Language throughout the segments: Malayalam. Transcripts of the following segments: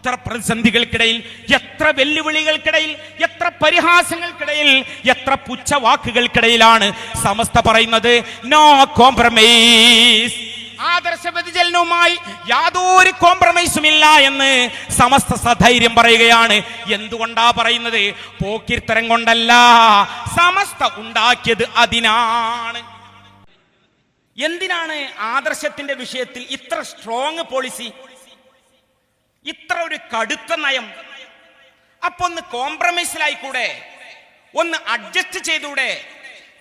എത്ര പ്രതിസന്ധികൾക്കിടയിൽ, എത്ര വെല്ലുവിളികൾക്കിടയിൽ, എത്ര പരിഹാസങ്ങൾക്കിടയിൽ, എത്ര പുച്ഛവാക്കുകൾക്കിടയിലാണ് സമസ്ത പറയുന്നത് നോ കോംപ്രമൈസ്. ആദർശ വ്യതിചലനവുമായി യാതൊരു കോംപ്രമൈസും ഇല്ല എന്ന് സമസ്ത സധൈര്യം പറയുകയാണ്. എന്തുകൊണ്ടാ പറയുന്നത്? പോക്കിർത്തരം കൊണ്ടല്ല, സമസ്ത ഉണ്ടാക്കിയത് അതിനാണ്. എന്തിനാണ് ആദർശത്തിന്റെ വിഷയത്തിൽ ഇത്ര സ്ട്രോങ് പോളിസി, ഇത്ര ഒരു കടുത്ത നയം? അപ്പൊ ഒന്ന് കോംപ്രമൈസിലായിക്കൂടെ? ഒന്ന് അഡ്ജസ്റ്റ് ചെയ്തൂടെ?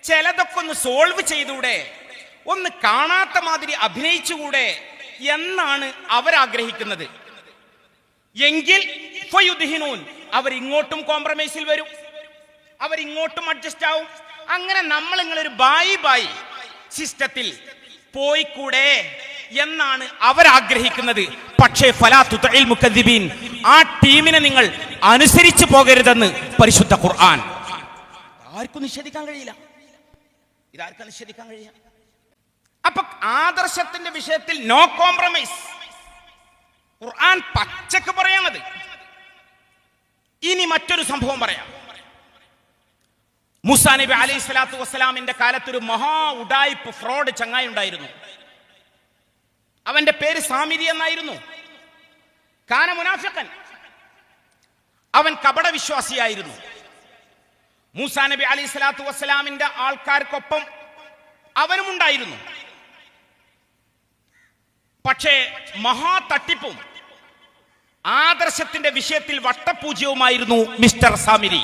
ചിലതൊക്കെ ഒന്ന് സോൾവ് ചെയ്തൂടെ? ഒന്ന് കാണാത്ത മാതിരി അഭിനയിച്ചുകൂടെ എന്നാണ് അവരാഗ്രഹിക്കുന്നത്. എങ്കിൽ അവരിങ്ങോട്ടും കോംപ്രമൈസിൽ വരും, അവരിങ്ങോട്ടും അഡ്ജസ്റ്റ് ആവും. അങ്ങനെ നമ്മൾ നിങ്ങളൊരു ബായി സിസ്റ്റത്തിൽ പോയിക്കൂടെ എന്നാണ് അവരാഗ്രഹിക്കുന്നത്. പക്ഷേ ഫലാ തുതഇൽ മുകദ്ദിബീൻ, ആ ടീമിനെ നിങ്ങൾ അനുസരിച്ചു പോകരുതെന്ന് പരിശുദ്ധ ഖുർആൻ. ആർക്കും നിഷേധിക്കാൻ കഴിയില്ല, ഇതാർക്കും നിഷേധിക്കാൻ കഴിയില്ല. അപ്പൊ ആദർശത്തിന്റെ വിഷയത്തിൽ നോ കോംപ്രമൈസ് ഖുർആൻ പച്ചക്ക് പറയണത്. ഇനി മറ്റൊരു സംഭവം പറയാം. മൂസാ നബി അലൈഹി സ്വലാത്തു വസ്സലാമിന്റെ കാലത്തൊരു മഹാ ഉഡായിപ്പ് ഫ്രോഡ് ചങ്ങായി ഉണ്ടായിരുന്നു. അവന്റെ പേര് സാമിരി എന്നായിരുന്നു. കാന മുനാഫിഖൻ, അവൻ കപട വിശ്വാസിയായിരുന്നു. മൂസാ നബി അലൈഹി സ്വലാത്തു വസ്സലാമിന്റെ ആൾക്കാർക്കൊപ്പം അവനും ഉണ്ടായിരുന്നു. പക്ഷേ മഹാ തട്ടിപ്പും ആദർശത്തിന്റെ വിഷയത്തിൽ വട്ടപൂജ്യവുമായിരുന്നു മിസ്റ്റർ സാമിരി.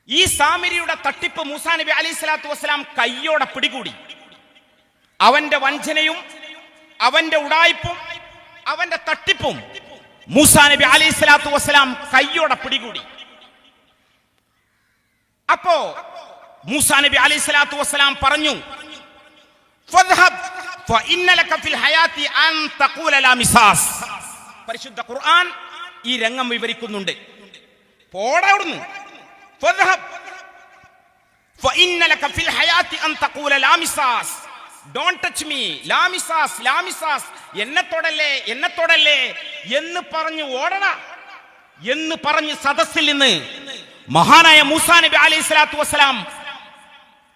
ഈ സാമിരിയുടെ തട്ടിപ്പ് മൂസാ നബി അലൈഹി സ്വലാത്തു വസ്സലാം കയ്യോടെ പിടികൂടി. അവന്റെ വഞ്ചനയും അവന്റെ ഉഡായിപ്പും അവന്റെ തട്ടിപ്പും മൂസാ നബി അലൈഹി സ്വലാത്തു വസ്സലാം കയ്യോടെ പിടികൂടി. അപ്പോ മൂസാ നബി അലൈഹി സ്വലാത്തു വസ്സലാം പറഞ്ഞു, പരിശുദ്ധ ഖുർആൻ ഈ രംഗം വിവരിക്കുന്നുണ്ട്. പോടവിടുന്ന്, എന്നെ തൊടല്ലേ എന്ന് പറഞ്ഞു ഓടണ എന്ന് പറഞ്ഞ് സദസ്സിൽ നിന്ന് മഹാനായ മൂസാ നബി അലൈഹി സ്വലാത്തു വസ്സലാം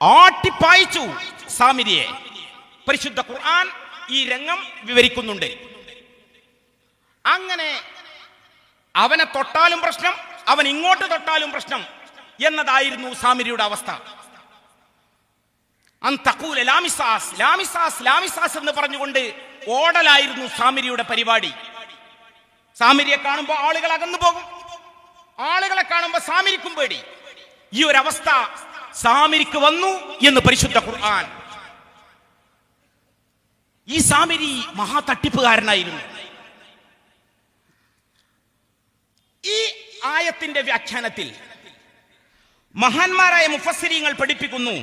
ആട്ടിപ്പായിച്ചു സാമിരിയെ. പരിശുദ്ധ ഖുർആൻ ഈ രംഗം വിവരിക്കുന്നുണ്ട്. അങ്ങനെ അവനെ തൊട്ടാലും പ്രശ്നം, അവൻ ഇങ്ങോട്ട് തൊട്ടാലും പ്രശ്നം എന്നതായിരുന്നു സാമിരിയുടെ അവസ്ഥ. ലാമിസാസ് എന്ന് പറഞ്ഞുകൊണ്ട് ഓടലായിരുന്നു സാമിരിയുടെ പരിപാടി. സാമിരിയെ കാണുമ്പോൾ ആളുകൾ അകന്നു പോകും, ആളുകളെ കാണുമ്പോൾ സാമിരിക്കും പേടി. ഈ ഒരു അവസ്ഥ സാമിരിക്ക് വന്നു എന്ന് പരിശുദ്ധ ഖുർആൻ. ഈ സാമിരി മഹാ തട്ടിപ്പുകാരനായിരുന്നു. ഈ ആയത്തിന്റെ വ്യാഖ്യാനത്തിൽ മഹാന്മാരായ മുഫസ്സിരീങ്ങൾ പഠിപ്പിക്കുന്നു,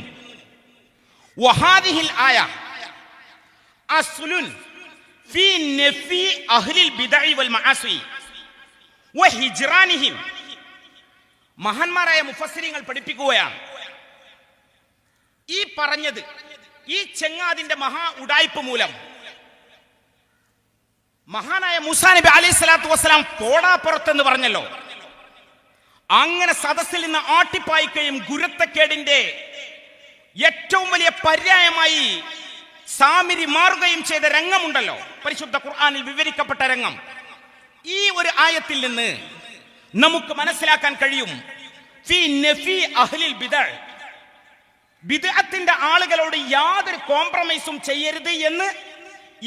വഹാദിഹിൽ ആയ അസ്ലുൻ ഫീ നഫി അഹ്ലിൽ ബിദ്അ വൽ മആസി വഹിജ്റാനിഹിം. മഹാന്മാരായ മുഫസ്സിരീങ്ങൾ പഠിപ്പിക്കുകയാണ്, ഈ പറഞ്ഞത് ഈ ചെങ്ങാതിന്റെ മഹാ ഉഡായിപ്പ് മൂലം മഹാനായ മൂസാ നബി അലൈഹി സ്വലാത്തു വസ്സലാം പോടാപ്പുറത്തെന്ന് പറഞ്ഞല്ലോ. അങ്ങനെ സദസ്സിൽ നിന്ന് ആട്ടിപ്പായിക്കുകയും ഗുരുത്തക്കേടിന്റെ ഏറ്റവും വലിയ പര്യായമായി സാമിരി മാറുകയും ചെയ്ത രംഗമുണ്ടല്ലോ, പരിശുദ്ധ ഖുർആനിൽ വിവരിക്കപ്പെട്ട രംഗം. ഈ ഒരു ആയത്തിൽ നിന്ന് നമുക്ക് മനസ്സിലാക്കാൻ കഴിയും, ഫീ നഫി അഹ്ലിൽ ബിദ്അ, ബിദ്അത്തിന്റെ ആളുകളോട് യാതൊരു കോംപ്രമൈസും ചെയ്യരുത് എന്ന്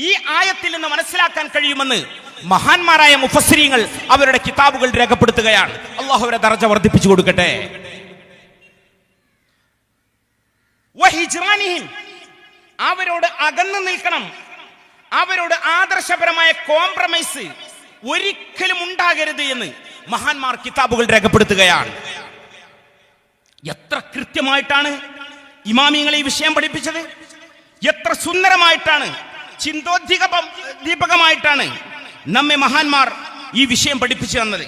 ഈ ആയത്തിൽ നിന്ന് മനസ്സിലാക്കാൻ കഴിയുമെന്ന് മഹാന്മാരായ മുഫസ്സിരീങ്ങൾ അവരുടെ കിതാബുകൾ രേഖപ്പെടുത്തുകയാണ്. അല്ലാഹു അവരുടെ ദർജ വർദ്ധിപ്പിച്ചു കൊടുക്കട്ടെ. വഹിജ്റാനിഹിം, അവരോട് അകന്നു നിൽക്കണം, അവരോട് ആദർശപരമായ കോംപ്രമൈസ് ഒരിക്കലും ഉണ്ടാകരുത് എന്ന് മഹാന്മാർ കിതാബുകൾ രേഖപ്പെടുത്തുകയാണ്. എത്ര കൃത്യമായിട്ടാണ് ഇമാമിങ്ങൾ ഈ വിഷയം പഠിപ്പിച്ചത്! എത്ര സുന്ദരമായിട്ടാണ്, ചിന്തോദ്ദീപകമായിട്ടാണ് നമ്മെ മഹാന്മാർ ഈ വിഷയം പഠിപ്പിച്ചു തന്നത്.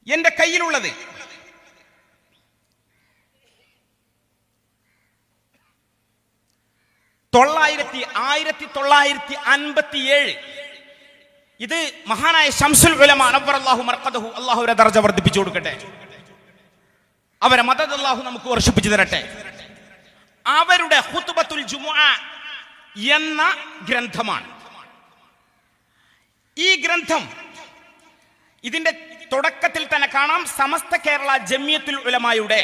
എന്റെ കയ്യിലുള്ളത് 1957 ഇത് മഹാനായ ശംസുൽ ഉലമ നവ്വറല്ലാഹു മർഖദഹു, അല്ലാഹു അവരെ ദർജ വർദ്ധിപ്പിച്ചു കൊടുക്കട്ടെ, അവരെ മദദ് അല്ലാഹു നമുക്ക് വർഷിപ്പിച്ചു തരട്ടെ. അവരുടെ ഖുത്ബത്തുൽ ജുമുഅ എന്ന ഗ്രന്ഥമാണ്. ഈ ഗ്രന്ഥം ഇതിന്റെ തുടക്കത്തിൽ തന്നെ കാണാം. സമസ്ത കേരള ജമിയത്തുൽ ഉലമായുടെ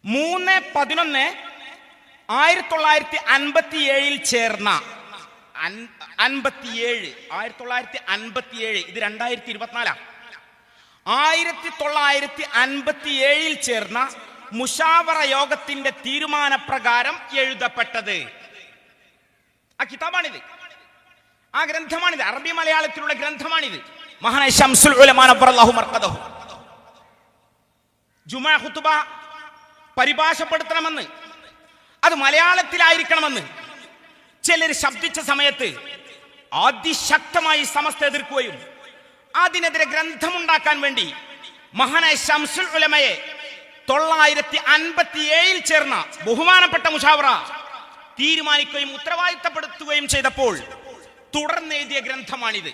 3/11/1957 ചേർന്ന 1957 ഇത് 2024 1957 ചേർന്ന മുശാവറ യോഗത്തിന്റെ തീരുമാനപ്രകാരം എഴുതപ്പെട്ടത് ആ കിതാബാണിത്, ആ ഗ്രന്ഥമാണിത്, അറബി മലയാളത്തിലുള്ള ഗ്രന്ഥമാണിത്. മഹാനായ ശംസുൽ ഉലമാ നവ്വറല്ലാഹു മർഖദഹു ജുമുഅ ഖുത്ബ പരിഭാഷപ്പെടുത്തണമെന്ന്, അത് മലയാളത്തിലായിരിക്കണമെന്ന് ചിലർ ശബ്ദിച്ച സമയത്ത് അതിശക്തമായി സമസ്ത എതിർക്കുകയും അതിനെതിരെ ഗ്രന്ഥമുണ്ടാക്കാൻ വേണ്ടി മഹാനായ ശംസുൽ ഉലമയെ 1957 ചേർന്ന ബഹുമാനപ്പെട്ട മുശാവറ തീരുമാനിക്കുകയും ഉത്തരവാദിത്തപ്പെടുത്തുകയും ചെയ്തപ്പോൾ തുടർന്ന് എഴുതിയ ഗ്രന്ഥമാണിത്.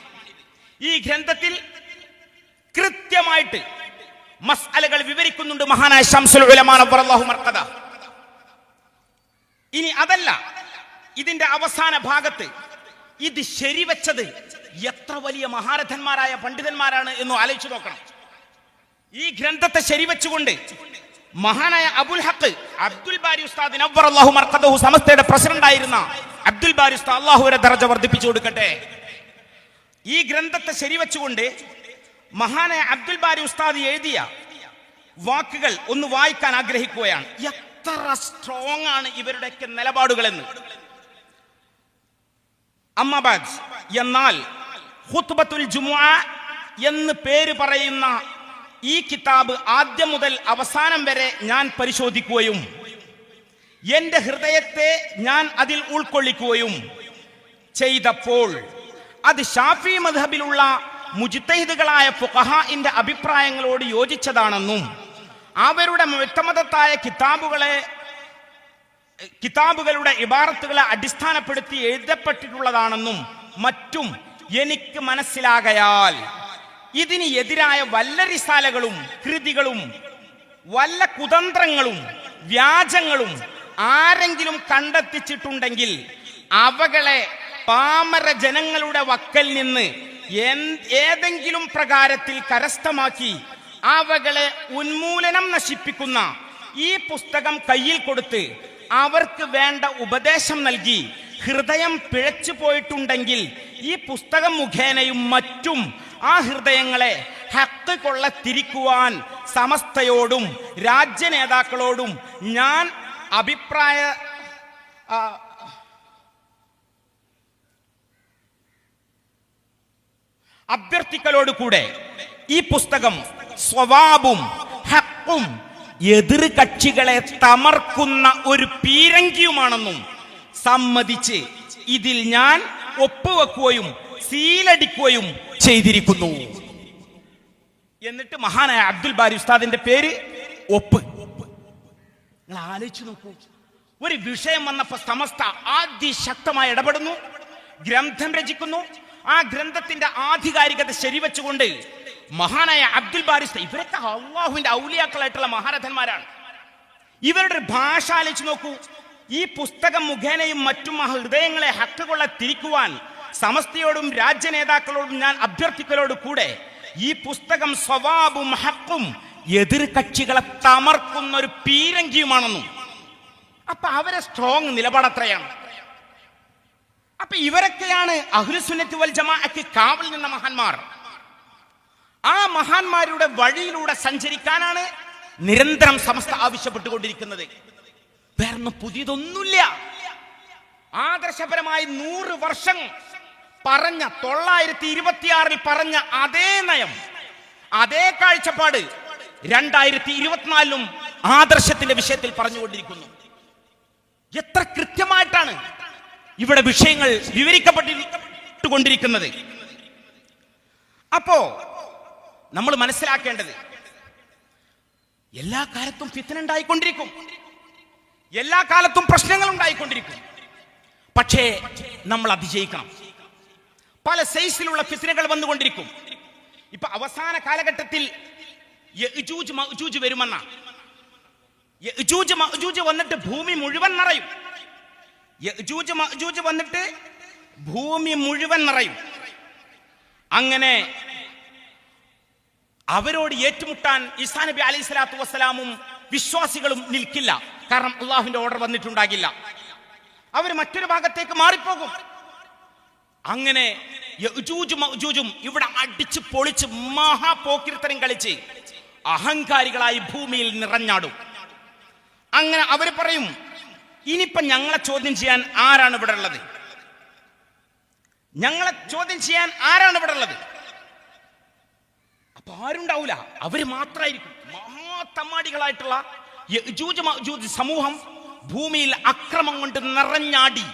ഈ ഗ്രന്ഥത്തിൽ കൃത്യമായിട്ട് മസ്അലകൾ വിവരിക്കുന്നുണ്ട് മഹാനായ ശംസുൽ ഉലമാ നവ്വറല്ലാഹു മർഖദ. ഇനി അതല്ല, ഇതിന്റെ അവസാന ഭാഗത്ത് ഇത് ശരിവെച്ചത് എത്ര വലിയ മഹാരഥന്മാരായ പണ്ഡിതന്മാരാണ് എന്ന് ആലോചിച്ചു നോക്കണം. ഈ ഗ്രന്ഥത്തെ ശരിവെച്ചുകൊണ്ട് മഹാനായ അബുൽ ഹഖ് അബ്ദുൽ ബാരി ഉസ്താദ് നവ്വറല്ലാഹു മർഖദഹു സമസ്തയുടെ പ്രസിഡന്റ് ആയിരുന്ന അബ്ദുൽ ബാരി ഉസ്താദ്, അല്ലാഹു അവരെ ദർജ വർദ്ധിപ്പിച്ചു കൊടുക്കട്ടെ, ഈ ഗ്രന്ഥത്തെ ശരിവെച്ചുകൊണ്ട് മഹാനായ അബ്ദുൽ ബാരി ഉസ്താദ് എഴുതിയ വാക്കുകൾ ഒന്ന് വായിക്കാൻ ആഗ്രഹിക്കുകയാണ്. എത്ര സ്ട്രോങ് ആണ് ഇവരുടെയൊക്കെ നിലപാടുകളെന്ന്. അമ്മബാദ്, എന്നാൽ ഖുത്ബത്തുൽ ജുമുഅ എന്ന് പേര് പറയുന്ന ഈ കിതാബ് ആദ്യം മുതൽ അവസാനം വരെ ഞാൻ പരിശോധിക്കുകയും എന്റെ ഹൃദയത്തെ ഞാൻ അതിൽ ഉൾക്കൊള്ളിക്കുകയും ചെയ്തപ്പോൾ അത് ഷാഫി മദ്ഹബിലുള്ള മുജ്തഹിദുകളായ ഫുഖഹാഇന്റെ അഭിപ്രായങ്ങളോട് യോജിച്ചതാണെന്നും അവരുടെ മുഅ്തമദത്തായ കിതാബുകളുടെ ഇബാറത്തുകളെ അടിസ്ഥാനപ്പെടുത്തി എഴുതപ്പെട്ടിട്ടുള്ളതാണെന്നും മറ്റും എനിക്ക് മനസ്സിലാകയാൽ ഇതിന് എതിരായ വല്ല റിസാലകളും കൃതികളും വല്ല കുതന്ത്രങ്ങളും വ്യാജങ്ങളും ആരെങ്കിലും കണ്ടെത്തിച്ചിട്ടുണ്ടെങ്കിൽ അവകളെ പാമര ജനങ്ങളുടെ വക്കൽ നിന്ന് ഏതെങ്കിലും പ്രകാരത്തിൽ കരസ്ഥമാക്കി അവകളെ ഉന്മൂലനം നശിപ്പിക്കുന്ന ഈ പുസ്തകം കയ്യിൽ കൊടുത്ത് അവർക്ക് വേണ്ട ഉപദേശം നൽകി ഹൃദയം പിഴച്ചു പോയിട്ടുണ്ടെങ്കിൽ ഈ പുസ്തകം മുഖേനയും മറ്റും ആ ഹൃദയങ്ങളെ ഹക്ക് കൊള്ള തിരിക്കുവാൻ സമസ്തയോടും രാജ്യ നേതാക്കളോടും ഞാൻ അഭ്യർത്ഥിക്കലോട് കൂടെ ഈ പുസ്തകം സ്വവാബും ഹക്കും എതിർ കക്ഷികളെ തമർക്കുന്ന ഒരു പീരങ്കിയുമാണെന്നും സമ്മതിച്ച് ഇതിൽ ഞാൻ ഒപ്പുവെക്കുകയും സീലടിക്കുകയും ചെയ്തിരിക്കുന്നു. എന്നിട്ട് മഹാനായ അബ്ദുൽ ബാരി ഉസ്താദിന്റെ പേര് ഒപ്പ്. നിങ്ങൾ ആലോചിച്ചു നോക്കൂ, ഒരു വിഷയം വന്നപ്പോ സമസ്ത അതിശക്തമായി ഇടപെടുന്നു, ഗ്രന്ഥം രചിക്കുന്നു. ആ ഗ്രന്ഥത്തിന്റെ ആധികാരികത ശരിവെച്ചുകൊണ്ട് മഹാനായ അബ്ദുൽ ബാരി ഉസ്താദ്, ഇവരൊക്കെ അല്ലാഹുവിന്റെ ഔലിയാക്കളായിട്ടുള്ള മഹാരഥന്മാരാണ്. ഇവരുടെ ഭാഷ ആലോചിച്ച് നോക്കൂ. ഈ പുസ്തകം മുഖേനയും മറ്റും ആ ഹൃദയങ്ങളെ ഹക്ക് കൊള്ള തിരിക്കുവാൻ സമസ്തയോടും രാജ്യ നേതാക്കളോടും ഞാൻ അഭ്യർത്ഥിക്കലോട് കൂടെ ഈ പുസ്തകം സ്വവാബും ഹക്കും എതിർ കക്ഷികളെ തമർക്കുന്ന ഒരു പീരങ്കിയുമാണെന്നും. അപ്പൊ അവരെ സ്ട്രോങ് നിലപാടത്രയാണ്. അപ്പൊ ഇവരൊക്കെയാണ് അഹ്ലുസുന്നത്തി വൽ ജമാഅക്ക് കാവൽ നിന്ന മഹാന്മാർ. ആ മഹാന്മാരുടെ വഴിയിലൂടെ സഞ്ചരിക്കാനാണ് നിരന്തരം സമസ്ത ആവശ്യപ്പെട്ടുകൊണ്ടിരിക്കുന്നത്. വേറെ പുതിയതൊന്നുമില്ല. ആദർശപരമായി 100 വർഷം പറഞ്ഞ 926 പറഞ്ഞ അതേ നയം, അതേ കാഴ്ചപ്പാട് 2024 ആദർശത്തിന്റെ വിഷയത്തിൽ പറഞ്ഞുകൊണ്ടിരിക്കുന്നു. എത്ര കൃത്യമായിട്ടാണ് ഇവിടെ വിഷയങ്ങൾ വിവരിക്കപ്പെട്ടുകൊണ്ടിരിക്കുന്നത്. അപ്പോ നമ്മൾ മനസ്സിലാക്കേണ്ടത്, എല്ലാ കാലത്തും ഫിത്ന ഉണ്ടായിക്കൊണ്ടിരിക്കും. എല്ലാ കാലത്തും പ്രശ്നങ്ങൾ ഉണ്ടായിക്കൊണ്ടിരിക്കും. പക്ഷേ നമ്മൾ അതിജയിക്കണം. പല സൈസിലുള്ള ഫിത്നകൾ വന്നുകൊണ്ടിരിക്കും. ഇപ്പൊ അവസാന കാലഘട്ടത്തിൽ യഅ്ജൂജ് മഅ്ജൂജ് വരുമെന്ന. യഅ്ജൂജ് മഅ്ജൂജ് വന്നിട്ട് ഭൂമി മുഴുവൻ നിറയും. യഅ്ജൂജ് മഅ്ജൂജ് വന്നിട്ട് ഭൂമി മുഴുവൻ നിറയും. അങ്ങനെ അവരോട് ഏറ്റുമുട്ടാൻ ഈസാ നബി അലൈഹി സ്വലാത്തു വസ്സലാമും വിശ്വാസികളും നിൽക്കില്ല. കാരണം അള്ളാഹുവിന്റെ ഓർഡർ വന്നിട്ടുണ്ടാകില്ല. അവർ മറ്റൊരു ഭാഗത്തേക്ക് മാറിപ്പോകും. അങ്ങനെ യഅ്ജൂജ് മഅ്ജൂജും ഇവിടെ അടിച്ച് പൊളിച്ച് മഹാപോക്കിരിത്തരം കളിച്ച് അഹങ്കാരികളായി ഭൂമിയിൽ നിറഞ്ഞാടും. അങ്ങനെ അവർ പറയും, ഇനിയിപ്പം ഞങ്ങളെ ചോദ്യം ചെയ്യാൻ ആരാണ് ഇവിടെ ഉള്ളത്? ഞങ്ങളെ ചോദ്യം ചെയ്യാൻ ആരാണ് ഇവിടെ ഉള്ളത്? അപ്പൊ ആരുണ്ടാവൂല, അവര് മാത്രമായിരിക്കും. മഹാത്തമ്മാടികളായിട്ടുള്ള യഅ്ജൂജ് മഅ്ജൂജ് സമൂഹം ഭൂമിയിൽ അക്രമം കൊണ്ട് നിറഞ്ഞാടി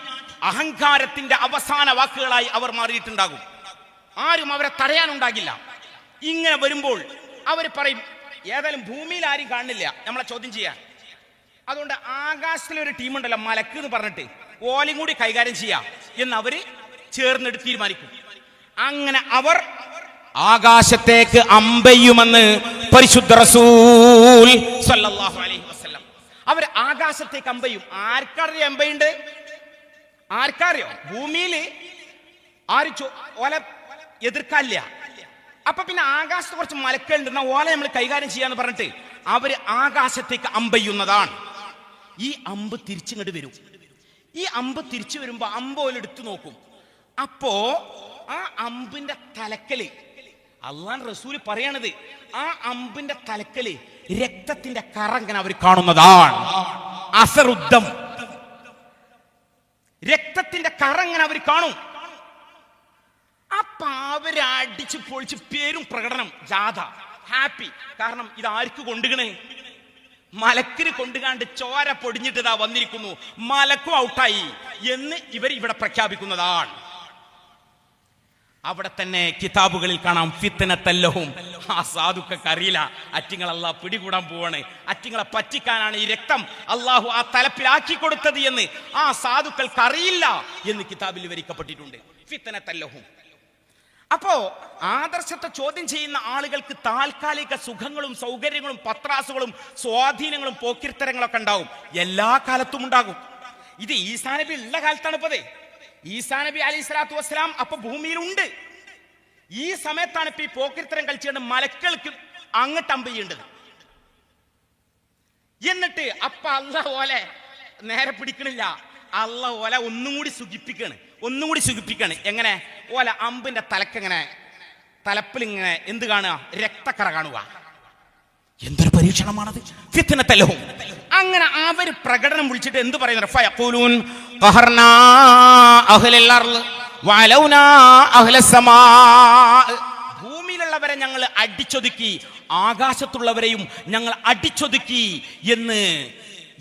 അഹങ്കാരത്തിന്റെ അവസാന വാക്കുകളായി അവർ മാറിയിട്ടുണ്ടാകും. ആരും അവരെ തടയാനുണ്ടാകില്ല. ഇങ്ങനെ വരുമ്പോൾ അവർ പറയും, ഏതായാലും ഭൂമിയിൽ ആരും കാണില്ല നമ്മളെ ചോദ്യം ചെയ്യാൻ, അതുകൊണ്ട് ആകാശത്തിലൊരു ടീമുണ്ടല്ലോ മലക്ക് എന്ന് പറഞ്ഞിട്ട് ഓലയും കൂടി കൈകാര്യം ചെയ്യാം എന്ന് അവര് ചേർന്നെടുത്ത് തീരുമാനിക്കും. അങ്ങനെ അവർ ആകാശത്തേക്ക് അമ്പെയ്യുമെന്ന് പരിശുദ്ധ റസൂൽ സല്ലല്ലാഹു അലൈഹി വസല്ലം. അവർ ആകാശത്തേക്ക് അമ്പെയ്യും. ആർക്കറിയോ അമ്പയുണ്ട്? ആർക്കറിയോ? ഭൂമിയിൽ ആരും ഓല എതിർക്കാനില്ല. അപ്പൊ പിന്നെ ആകാശത്ത് കുറച്ച് മലക്കുണ്ട്, എന്നാ ഓല നമ്മൾ കൈകാര്യം ചെയ്യാന്ന് പറഞ്ഞിട്ട് അവര് ആകാശത്തേക്ക് അമ്പെയ്യുന്നതാണ്. ഈ അമ്പ് തിരിച്ചിങ്ങോട്ട് വരും. ഈ അമ്പ് തിരിച്ചു വരുമ്പോ അമ്പോലെടുത്ത് നോക്കും. അപ്പോ ആ അമ്പിന്റെ തലക്കല്, അള്ളാഹ് റസൂൽ പറയണത്, ആ അമ്പിന്റെ തലക്കല് രക്തത്തിന്റെ കറ ഇങ്ങനെ അവർ കാണുന്നതാണ്. അസറുദ്ധം, രക്തത്തിന്റെ കറ ഇങ്ങനെ അവർ കാണും. അപ്പൊ അവര് അടിച്ച് പൊളിച്ച് പേരും പ്രകടനം, ജാഥ, ഹാപ്പി. കാരണം ഇത് ആർക്ക് കൊണ്ടുകണേ? മലക്കിന് കൊണ്ടുകാണ്ട് ചോര പൊടിഞ്ഞിട്ട് ഇതാ വന്നിരിക്കുന്നു, മലക്കും ഔട്ടായി എന്ന് ഇവർ ഇവിടെ പ്രഖ്യാപിക്കുന്നതാണ്. അവിടെ തന്നെ കിതാബുകളിൽ കാണാം ഫിത്നത്തല്ലഹും. ആ സാധുക്കൾക്ക് അറിയില്ല അറ്റിങ്ങൾ അള്ളാഹ് പിടികൂടാൻ പോവാണ്, അറ്റിങ്ങളെ പറ്റിക്കാനാണ് ഈ രക്തം അള്ളാഹു ആ തലപ്പിലാക്കി കൊടുത്തത് എന്ന് ആ സാധുക്കൾക്ക് അറിയില്ല എന്ന് കിതാബിൽ വിവരിക്കപ്പെട്ടിട്ടുണ്ട്. ഫിത്നത്തല്ലഹും. അപ്പോ ആദർശത്തെ ചോദ്യം ചെയ്യുന്ന ആളുകൾക്ക് താൽക്കാലിക സുഖങ്ങളും സൗകര്യങ്ങളും പത്രാസുകളും സ്വാധീനങ്ങളും പോക്കിരിത്തരങ്ങളൊക്കെ ഉണ്ടാവും. എല്ലാ കാലത്തും ഉണ്ടാകും. ഇത് ഈസാ നബി ഉള്ള കാലത്താണ് ഇപ്പത്. ഈസാ നബി അലൈഹി സ്വലാത്തു വസ്സലാം അപ്പൊ ഭൂമിയിലുണ്ട്. ഈ സമയത്താണ് ഇപ്പൊ ഈ പോക്കിരിത്തരം കളിച്ചുകൊണ്ട് മലക്കൾക്ക് അങ്ങോട്ട് അമ്പെയ്യേണ്ടത്. എന്നിട്ട് അപ്പ അള്ളാഹ് ഓലെ നേരെ പിടിക്കണില്ല, അള്ളാഹ് ഓല ഒന്നും കൂടി സുഖിപ്പിക്കാണ്. എങ്ങനെ? ഓല അമ്പിന്റെ തലക്കെങ്ങനെ തലപ്പിൽ ഇങ്ങനെ എന്ത് കാണുക? രക്തക്കറ കാണുക. എന്തൊരു പരീക്ഷണമാണത്! ഫിത്നത്തല്ലഹും. അങ്ങനെ അവര് പ്രകടനം വിളിച്ചിട്ട് എന്ത് പറയുന്നത്? ഫയഖൂലൂൻ ഖഹർനാ അഹ്ലൽ അർള് വലൗനാ അഹ്ലസ് സമാ. ഭൂമിയിലുള്ളവരെ ഞങ്ങൾ അടിച്ചൊതുക്കി, ആകാശത്തുള്ളവരെയും ഞങ്ങൾ അടിച്ചൊതുക്കി എന്ന്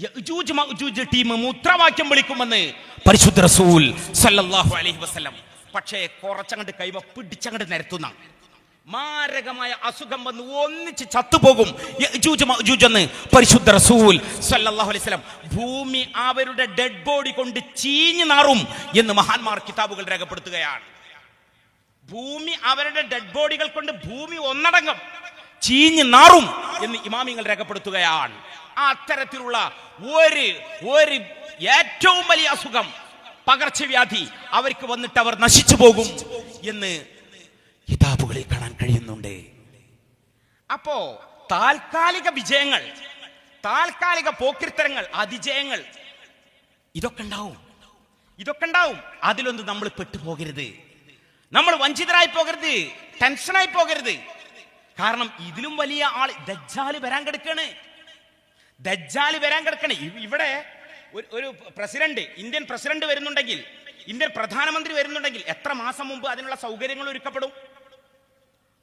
യഅ്ജൂജ് മഅ്ജൂജ് ടീം മുദ്രാവാക്യം വിളിക്കുമെന്ന് പരിശുദ്ധ റസൂൽ സല്ലല്ലാഹു അലൈഹി വസല്ലം. പക്ഷേ കുറച്ചങ്ങോട്ട് കൈവ പിടിച്ചങ്ങോട്ട് നിരത്തുന്ന മാരകമായ അസുഖം വന്ന് ഒന്നിച്ച് ചത്തുപോകും യഅ്ജൂജ് മഅ്ജൂജ് എന്ന് പരിശുദ്ധ റസൂൽ സല്ലല്ലാഹു അലൈഹി വസല്ലം. ഭൂമി അവരുടെ ഡെഡ് ബോഡി കൊണ്ട് ചീഞ്ഞു നാറും എന്ന് മഹാന്മാർ കിതാബുകൾ രേഖപ്പെടുത്തുകയാണ്. ഭൂമി അവരുടെ ഡെഡ് ബോഡികൾ കൊണ്ട് ഭൂമി ഒന്നടങ്കം ചീഞ്ഞു നാറും എന്ന് ഇമാമിങ്ങൾ രേഖപ്പെടുത്തുകയാണ്. ആ അത്തരത്തിലുള്ള ഒരു ഏറ്റവും വലിയ അസുഖം, പകർച്ചവ്യാധി അവർക്ക് വന്നിട്ട് അവർ നശിച്ചു പോകും എന്ന് കിതാബുകളിൽ കാണാൻ കഴിയുന്നുണ്ട്. അപ്പോ താൽക്കാലിക വിജയങ്ങൾ, താൽക്കാലിക പോക്കിരിത്തരങ്ങൾ, അതിജയങ്ങൾ ഇതൊക്കെ ഉണ്ടാവും. അതിലൊന്നും നമ്മൾ പെട്ടുപോകരുത്, നമ്മൾ വഞ്ചിതരായി പോകരുത്, ടെൻഷനായി പോകരുത്. കാരണം ഇതിലും വലിയ ആൾ ദജ്ജാൽ വരാൻ കിടക്കാണ്. ഇവിടെ ഒരു പ്രസിഡന്റ്, ഇന്ത്യൻ പ്രസിഡന്റ് വരുന്നുണ്ടെങ്കിൽ, ഇന്ത്യൻ പ്രധാനമന്ത്രി വരുന്നുണ്ടെങ്കിൽ എത്ര മാസം മുമ്പ് അതിനുള്ള സൗകര്യങ്ങൾ ഒരുക്കപ്പെടും?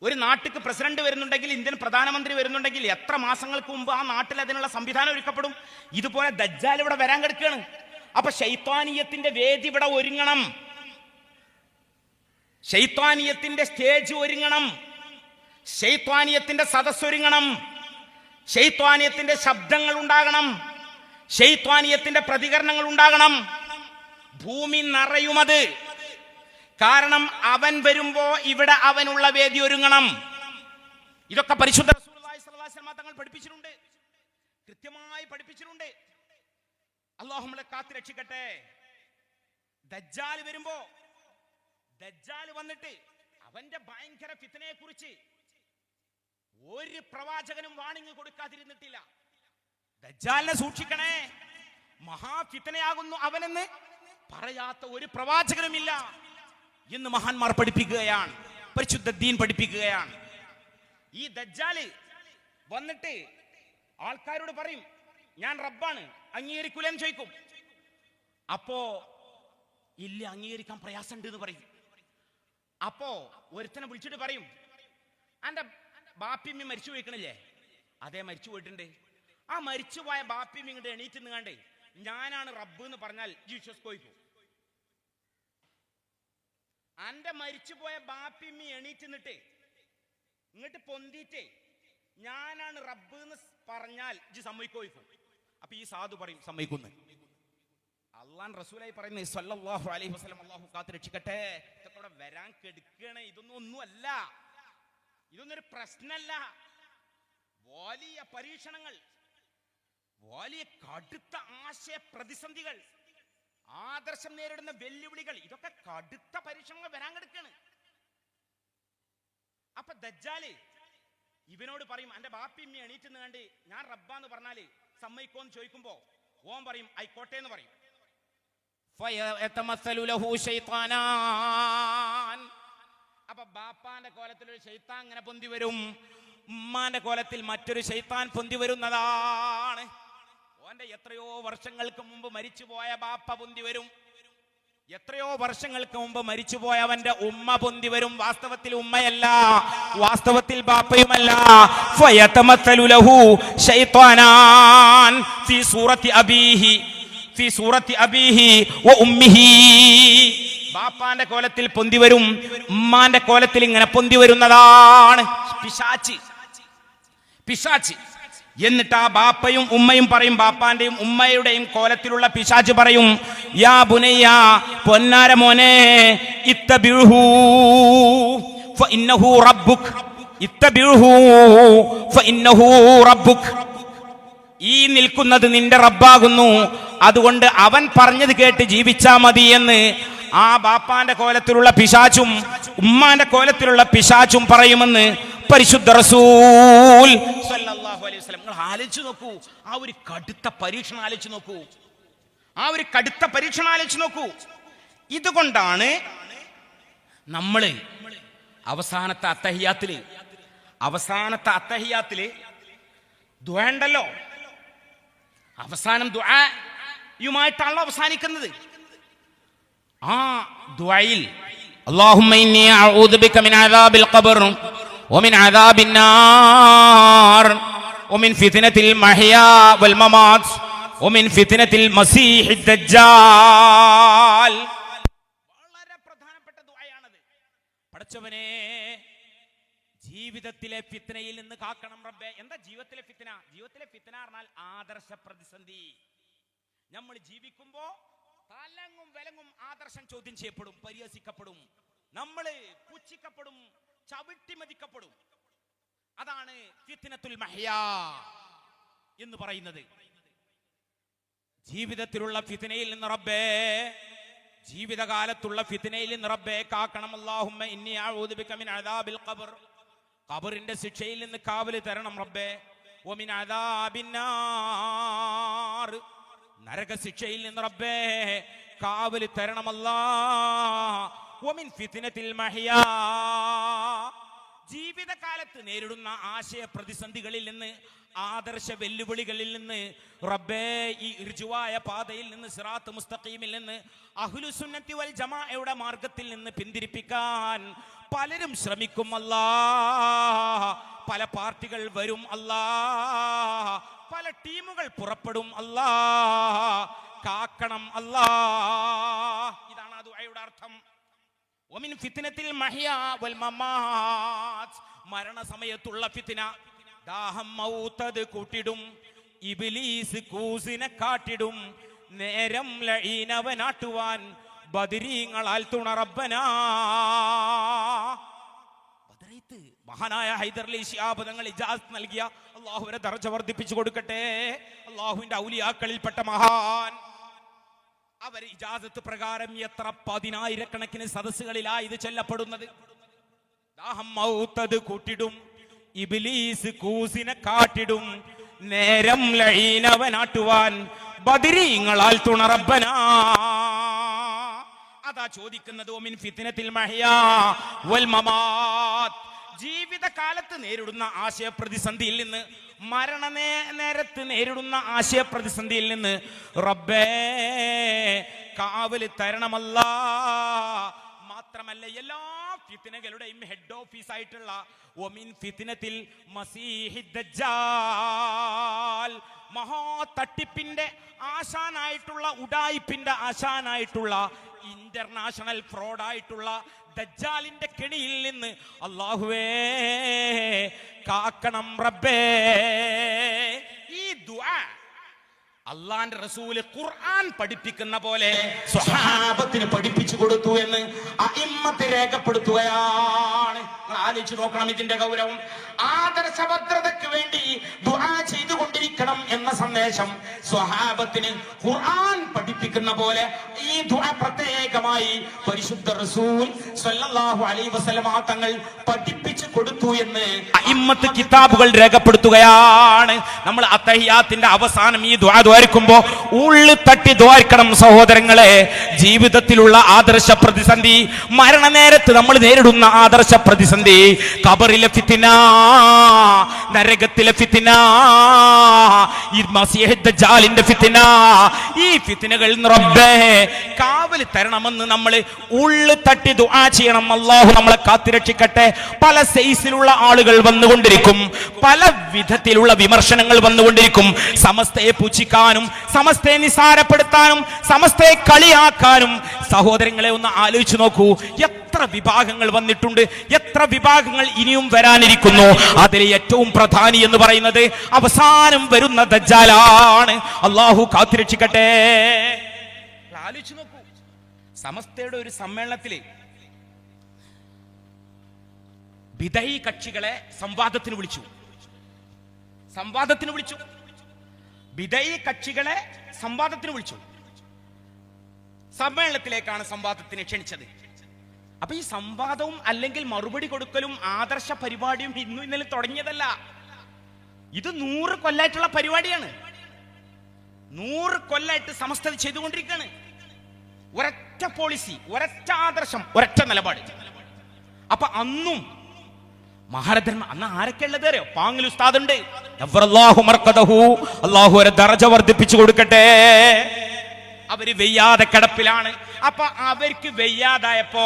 ഒരു നാട്ടിക്ക് പ്രസിഡന്റ് വരുന്നുണ്ടെങ്കിൽ, ഇന്ത്യൻ പ്രധാനമന്ത്രി വരുന്നുണ്ടെങ്കിൽ എത്ര മാസങ്ങൾക്ക് മുമ്പ് ആ നാട്ടിൽ അതിനുള്ള സംവിധാനം ഒരുക്കപ്പെടും? ഇതുപോലെ ദജ്ജാൽ ഇവിടെ വരാൻ കിടക്കുകയാണ്. അപ്പൊ ശൈത്വാനീയത്തിന്റെ വേദി ഇവിടെ ഒരുങ്ങണം, ശൈത്വാനീയത്തിന്റെ സ്റ്റേജ് ഒരുങ്ങണം, ശൈത്വാനീയത്തിന്റെ സദസ്സൊരുങ്ങണം, ശൈത്വാനീയത്തിന്റെ ശബ്ദങ്ങൾ ഉണ്ടാകണം, ശൈത്വാനിയത്തിന്റെ പ്രതികരണങ്ങൾ ഉണ്ടാകണം. ഭൂമി നിറയുമത്. കാരണം അവൻ വരുമ്പോ ഇവിടെ അവനുള്ള വേദി ഒരുങ്ങണം. ഇതൊക്കെ പരിശുദ്ധ റസൂലുള്ളാഹി സ്വല്ലല്ലാഹു അലൈഹി വസല്ലം തങ്ങൾ പഠിപ്പിച്ചിട്ടുണ്ട്, കൃത്യമായി പഠിപ്പിച്ചിട്ടുണ്ട്. അല്ലാഹു നമ്മളെ കാത്തു രക്ഷിക്കട്ടെ. ദജ്ജാൽ വരുമ്പോ, ദജ്ജാൽ വന്നിട്ട് അവന്റെ ഭയങ്കര ഫിത്നയെ കുറിച്ച് ഒരു പ്രവാചകനും വാണിംഗ് കൊടുക്കാതിരുന്നിട്ടില്ല. ദജ്ജാലിനെ സൂക്ഷിക്കണേ, മഹാഫിത്നയാകുന്നു അവനെന്ന് പറയാത്ത ഒരു പ്രവാചകനുമില്ല എന്ന് മഹാന്മാർ പഠിപ്പിക്കുകയാണ്, പരിശുദ്ധ ദീൻ പഠിപ്പിക്കുകയാണ്. ഈ ദജ്ജാല് വന്നിട്ട് ആൾക്കാരോട് പറയും, ഞാൻ റബ്ബാണ്, അംഗീകരിക്കൂലെന്ന് ചോദിക്കും. അപ്പോ ഇല്ല, അംഗീകരിക്കാൻ പ്രയാസമുണ്ട് എന്ന് പറയും. അപ്പോ ഒരുത്തനെ വിളിച്ചിട്ട് പറയും, എന്റെ ബാപ്പിയമ്മ മരിച്ചു പോയിക്കണില്ലേ? അതേ, മരിച്ചു പോയിട്ടുണ്ട്. ആ മരിച്ചുപോയ ബാപ്പിയമ്മ ഇങ്ങോട്ട് എണീറ്റ് നിങ്ങാണ്ടേ ഞാനാണ് റബ്ബ് എന്ന് പറഞ്ഞാൽ ജീസസ് കോയിക്കും. എന്റെ മരിച്ചുപോയ ബാപ്പിയമ്മ എണീറ്റ് നിന്നിട്ട് ഇങ്ങോട്ട് പൊന്തിയിട്ട് ഞാനാണ് റബ്ബ് എന്ന് പറഞ്ഞാൽ ജി സമ്മതിക്കോയിക്കും. അപ്പൊ ഈ സാധു പറയും സമ്മതിക്കുന്നു. അള്ളാൻ റസൂലായി പറയുന്നത് സല്ലല്ലാഹു അലൈഹി വസല്ലം, അല്ലാഹു കാത്ത് രക്ഷിക്കട്ടെ. ഇതൊക്കെ ഇവിടെ വരാൻ കെടുക്കണേ. ഒന്നുമല്ല, ഇതൊന്നൊരു പ്രശ്നമല്ല. വലിയ പരീക്ഷണങ്ങൾ, വലിയ കടുത്ത ആശയ പ്രതിസന്ധികൾ, ആദർശം നേരിടുന്ന വെല്ലുവിളികൾ, ഇതൊക്കെ കടുത്ത പരീക്ഷണങ്ങൾ വരാൻ കിടക്കാണ്. അപ്പൊ ദജ്ജാല് ഇവനോട് പറയും, എന്റെ ബാപ്പിയമ്മ എണീറ്റ് കണ്ട് ഞാൻ റബ്ബാന്ന് പറഞ്ഞാല് സമ്മതിക്കോന്ന് ചോദിക്കുമ്പോ ഓൻ പറയും ആയിക്കോട്ടെ എന്ന് പറയും. അപ്പൊ ബാപ്പാന്റെ കോലത്തിൽ ഒരു ശൈത്താൻ ഇങ്ങനെ പൊന്തി വരും, ഉമ്മാന്റെ കോലത്തിൽ മറ്റൊരു ശൈത്താൻ പൊന്തി വരുന്നതാണ്. ഓന്റെ എത്രയോ വർഷങ്ങൾക്ക് മുമ്പ് മരിച്ചുപോയ ബാപ്പ പൊന്തി വരും, എത്രയോ വർഷങ്ങൾക്ക് മുമ്പ് മരിച്ചുപോയ അവന്റെ ഉമ്മ പൊന്തി വരും. വാസ്തവത്തിൽ ഉമ്മയല്ല, വാസ്തവത്തിൽ ബാപ്പയുമല്ല. ഫയതമത്തലു ലഹു ശൈത്താനാൻ ഫീ സൂറത്തി അബീഹി, ഫീ സൂറത്തി അബീഹി വ ഉമ്മിഹി. ബാപ്പാന്റെ കോലത്തിൽ പൊന്തി വരും, ഉമ്മാന്റെ കോലത്തിൽ ഇങ്ങനെ പൊന്തി വരുന്നതാണ് പിശാച്. പിശാച് എന്നിട്ട് ആ ബാപ്പയും ഉമ്മയും പറയും, ബാപ്പാന്റെയും ഉമ്മയുടെയും കോലത്തിലുള്ള പിശാച് പറയും, യാ ബുനയ്യ, പൊന്നാര മോനെ, ഇത്തബിഉഹു ഫഇന്നഹു റബ്ബുക്, ഇത്തബിഉഹു ഫഇന്നഹു റബ്ബുക്. ഈ നിൽക്കുന്നത് നിന്റെ റബ്ബാകുന്നു, അതുകൊണ്ട് അവൻ പറഞ്ഞത് കേട്ട് ജീവിച്ചാ മതി എന്ന് ആ ബാപ്പാന്റെ കോലത്തിലുള്ള പിശാചും ഉമ്മാന്റെ കോലത്തിലുള്ള പിശാചും പറയുമെന്ന് പരിശുദ്ധ റസൂൽ സല്ലല്ലാഹു അലൈഹി വസല്ലം. നിങ്ങൾ ആലോചിച്ച് നോക്കൂ, ആ ഒരു കടുത്ത പരീക്ഷണം ആലോചിച്ച് നോക്കൂ, ആ ഒരു കടുത്ത പരീക്ഷണം ആലോചിച്ച് നോക്കൂ. ഇതുകൊണ്ടാണ് നമ്മള് അവസാനത്തെ അത്തഹിയാത്തില് ദുആ ഉണ്ടല്ലോ, അവസാനം ദുആയുമായിട്ടാണല്ലോ അവസാനിക്കുന്നത്. ആ ദുആയിൽ അല്ലാഹുമ്മ ഇന്നി അഊദു ബിക മിൻ അദാബിൽ ഖബർ വമിൻ അദാബിൻ നാർ വമിൻ ഫിത്നത്തിൽ മഹ്യാ വൽ മമാത് വമിൻ ഫിത്നത്തിൽ മസീഹിദ് ദജ്ജാൽ. വളരെ പ്രധാനപ്പെട്ട ദുആയാണത്. പടച്ചവനെ, ജീവിതത്തിലെ ഫിത്നയിൽ നിന്ന് കാക്കണം റബ്ബേ. എന്താ ജീവിതത്തിലെ ഫിത്ന? ജീവിതത്തിലെ ഫിത്ന പറഞ്ഞാൽ ആദർശ പ്രതിസന്ധി. നമ്മൾ ജീവിക്കുമ്പോ തലങ്ങും വിലങ്ങും ആദർശം ചോദ്യം ചെയ്യപ്പെടും, പരിഹസിക്കപ്പെടും, നമ്മള് പുച്ഛിക്കപ്പെടും, ചവിട്ടിമതിക്കപ്പെടും. അതാണ് ഫിത്നത്തുൽ മഹ്യാ എന്ന് പറയുന്നത്. ജീവിതത്തിലുള്ള ഫിത്നയിൽ നിന്ന് റബ്ബേ, ജീവിതകാലത്തുള്ള ഫിത്നയിൽ നിന്ന് റബ്ബേ കാക്കണം. അല്ലാഹുമ്മ ഇന്നി അഊദു ബിക മിൻ അദാബിൽ ഖബർ, ഖബറിന്റെ ശിക്ഷയിൽ നിന്ന് കാവല് തരണം റബ്ബേ. വമിൻ അദാബിൻ നാർ, നരക ശിക്ഷയിൽ നിന്ന് റബ്ബേ കാവല് തരണം അല്ലാഹ്. വമിൻ ഫിത്നത്തിൽ മഹ്യാ, ജീവിതകാലത്ത് നേരിടുന്ന ആശയ പ്രതിസന്ധികളിൽ നിന്ന്, ആദർശ വെല്ലുവിളികളിൽ നിന്ന് റബ്ബേ, ഈ ഇർജുവായ പാതയിൽ നിന്ന്, സിറാത്ത് മുസ്തഖീമിൽ നിന്ന്, അഹ്ലുസുന്നത്തി വൽ ജമാഅയുടെ മാർഗത്തിൽ നിന്ന് പിന്തിരിപ്പിക്കാൻ പലരും ശ്രമിക്കും അല്ലാഹ്. പല പാർട്ടികൾ വരും അല്ലാഹ്, പല ടീമുകൾ പുറപ്പെടും അല്ലാഹ്. കാക്കണം അല്ലാഹ്. ഇതാണ് ആ ദുആയുടെ അർത്ഥം. വമിൻ ഫിത്നത്തിൽ മഹ്യാ വൽ മമാത്, മരണസമയത്തുള്ള ഫിത്ന. ദാഹം മൗത്തത് കൂട്ടിടും, ഇബ്ലീസ് കൂസിനെ കാട്ടിടും നേരം ലഈനവനാട്ടുവാൻ ബദരീങ്ങളാൽ തുണ റബ്ബനാ. ബദറീത്ത് മഹാനായ ഹൈദർലി ശിഹാബ് തങ്ങൾ ഇജാസത്ത് നൽകിയ, അല്ലാഹുവിനെ ദർജ വർദ്ധിപ്പിച്ചു കൊടുക്കട്ടെ, അല്ലാഹുവിന്റെ ഔലിയാക്കളിൽപ്പെട്ട മഹാൻ. അവർ ഇജാസത്ത് പ്രകാരം എത്ര 10,000-കണക്കിന് സദസ്സുകളിലായി ഇത് ചൊല്ലപ്പെടുന്നത്. ദാഹം മൗത്തത് കൂട്ടിടും ഇബ്ലീസ് കൂസിനെ കാട്ടിടും നേരം ലഈനവനാട്ടുവാൻ ബദരീങ്ങളാൽ തുണ റബ്ബനാ. അതാ ചോദിക്കുന്നത് ഒമിൻ ഫിത്നത്തിൽ മഹ്യാ വൽ മമാത്. ജീവിതകാലത്ത് നേരിടുന്ന ആശയപ്രതിസന്ധിയിൽ നിന്ന്, നേരത്ത് നേരിടുന്ന ആശയപ്രതിസന്ധിയിൽ നിന്ന് റബ്ബേ കാവല് തരണമല്ലാ. മാത്രമല്ല എല്ലാ ഫിത്നകളുടെയും ഹെഡ് ഓഫീസ് ആയിട്ടുള്ള ഒമിൻ ഫിത്നത്തിൽ മസീഹിദ് ദജ്ജാൽ, മഹാ തട്ടിപ്പിന്റെ ആശാനായിട്ടുള്ള, ഉഡായിപ്പിന്റെ ആശാനായിട്ടുള്ള, ഇന്റർനാഷണൽ ഫ്രോഡായിട്ടുള്ള ദജ്ജാലിന്റെ കെണിയിൽ നിന്ന് അല്ലാഹുവേ കാക്കണം റബ്ബേ. ഈ ദുആ അള്ളാന്റെ റസൂല് ഖുർആൻ പഠിപ്പിക്കുന്ന പോലെ സ്വഹാബത്തിന് പഠിപ്പിച്ചു കൊടുത്തു എന്ന് അഇമ്മത്ത് രേഖപ്പെടുത്തുകയാണ്. ആലോചിച്ച് നോക്കണം ഇതിന്റെ ഗൗരവം. ആദർശഭദ്രതയ്ക്ക് വേണ്ടി ദുആ ചെയ്തുകൊണ്ടിരിക്കണം എന്ന സന്ദേശം സ്വഹാബത്തിന് ഖുർആൻ പഠിപ്പിക്കുന്ന പോലെ ഈ ദുആ പ്രത്യേകമായി പരിശുദ്ധ റസൂൽ സ്വല്ലല്ലാഹു അലൈഹി വസല്ലം തങ്ങൾ പഠിപ്പിച്ചു കൊടുത്തു എന്ന് അഇമ്മത്ത് കിതാബുകൾ രേഖപ്പെടുത്തുകയാണ്. നമ്മൾ അത്തഹിയാത്തിന്റെ അവസാനം ഈ ദുആ ദ്വാരിക്കുമ്പോ ഉള്ളു തട്ടി ദ്വാരിക്കണം സഹോദരങ്ങളെ. ജീവിതത്തിലുള്ള ആദർശ പ്രതിസന്ധി, മരണനേരത്ത് നമ്മൾ നേരിടുന്ന ആദർശ പ്രതിസന്ധി, ഖബറിലെ ഫിത്ന, നരകത്തിലെ ഫിത്ന, ഈ മസീഹ് ദജ്ജാലിന്റെ ഫിത്ന, ഈ ഫിത്നകളിൽ നിന്ന് റബ്ബേ കാവൽ തരണമെന്ന് നമ്മൾ ഉള്ളു തട്ടി ദുആ ചെയ്യണം. അല്ലാഹു നമ്മളെ കാത്തുരക്ഷിക്കട്ടെ. പല സൈസിലുള്ള ആളുകൾ വന്നുകൊണ്ടിരിക്കും, പല വിധത്തിലുള്ള വിമർശനങ്ങൾ വന്നുകൊണ്ടിരിക്കും. സമസ്തയെ പുച്ഛിക്കാനും, സമസ്തയെ നിസാരപ്പെടുത്താനും, സമസ്തയെ കളിയാക്കാനും. സഹോദരങ്ങളെ ഒന്ന് ആലോചിച്ചു നോക്കൂ, എത്ര വിഭാഗങ്ങൾ വന്നിട്ടുണ്ട്, എത്ര വിഭാഗങ്ങൾ ഇനിയും വരാനിരിക്കുന്നു. അതിൽ ഏറ്റവും പ്രധാനി എന്ന് പറയുന്നത് അവസാനം വരുന്ന ദജ്ജാലാണ്. അല്ലാഹു കാത്തുരക്ഷിക്കട്ടെ. ആലോചിച്ചു നോക്കൂ, സമസ്തയുടെ ഒരു സമ്മേളനത്തില് ബിദഈ കക്ഷികളെ സംവാദത്തിന് വിളിച്ചു. ബിദഈ കക്ഷികളെ സംവാദത്തിന് വിളിച്ചു. സമ്മേളനത്തിലേക്കാണ് സംവാദത്തിന് ക്ഷണിച്ചത്. അപ്പൊ ഈ സംവാദവും അല്ലെങ്കിൽ മറുപടി കൊടുക്കലും ആദർശ പരിപാടിയും ഇന്നും ഇന്നലെ തുടങ്ങിയതല്ല. ഇത് 100 കൊല്ലമായിട്ടുള്ള പരിപാടിയാണ്. 100 കൊല്ലമായിട്ട് സമസ്ത ചെയ്തുകൊണ്ടിരിക്കുകയാണ്. ഒരൊറ്റ പോളിസി, ഒരൊറ്റ ആദർശം, ഒരൊറ്റ നിലപാട്. അപ്പൊ അന്നും മഹാരഥന്മാർ, അന്ന് ആരൊക്കെ ഉള്ളത് അറിയോ? പാങ്ങിൽ ഉസ്താദ് ഉണ്ട്, അല്ലാഹു ഒരു ദർജ വർദ്ധിപ്പിച്ചു കൊടുക്കട്ടെ. അവര് വെയ്യാതെ കിടപ്പിലാണ്. അപ്പൊ അവർക്ക് വെയ്യാതായപ്പോ